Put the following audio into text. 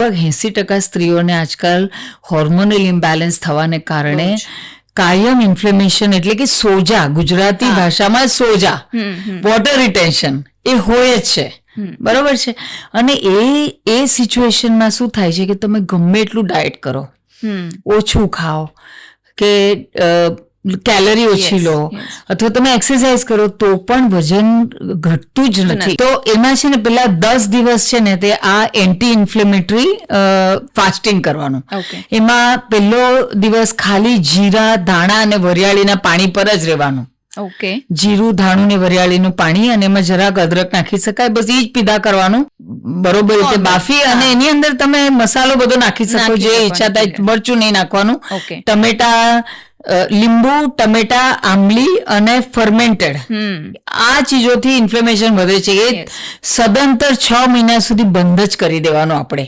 80% સ્ત્રીઓને આજકાલ hormonal imbalance થવાને કારણે કાયમ ઇન્ફ્લેમેશન એટલે કે સોજા, ગુજરાતી ભાષામાં સોજા, વોટર રિટેન્શન એ હોય જ છે. બરોબર છે. અને એ સિચ્યુએશનમાં શું થાય છે કે તમે ગમે એટલું ડાયટ કરો, ઓછું ખાઓ કે કેલરી ઓછી લો અથવા તમે એક્સરસાઇઝ કરો તો પણ વજન ઘટતું જ નથી. તો એમાં છે ને પેલા 10 દિવસ છે ને તે આ એન્ટી ઇન્ફ્લેમેટરી ફાસ્ટિંગ કરવાનું. એમાં પહેલો દિવસ ખાલી જીરા, ધાણા અને વરિયાળીના પાણી પર જ રહેવાનું. જીરું, ધાણું ને વરિયાળીનું પાણી અને એમાં જરાક અદરક નાખી શકાય, બસ એ જ પીધા કરવાનું બરોબર રીતે બાફી. અને એની અંદર તમે મસાલો બધો નાખી શકો જે ઈચ્છા થાય. મરચું નહીં નાખવાનું. ટમેટા, લીંબુ, ટમેટા, આંબલી અને ફર્મેન્ટેડ આ ચીજોથી ઇન્ફ્લેમેશન વધે છે. એ સદંતર 6 મહિના સુધી બંધ જ કરી દેવાનું આપણે.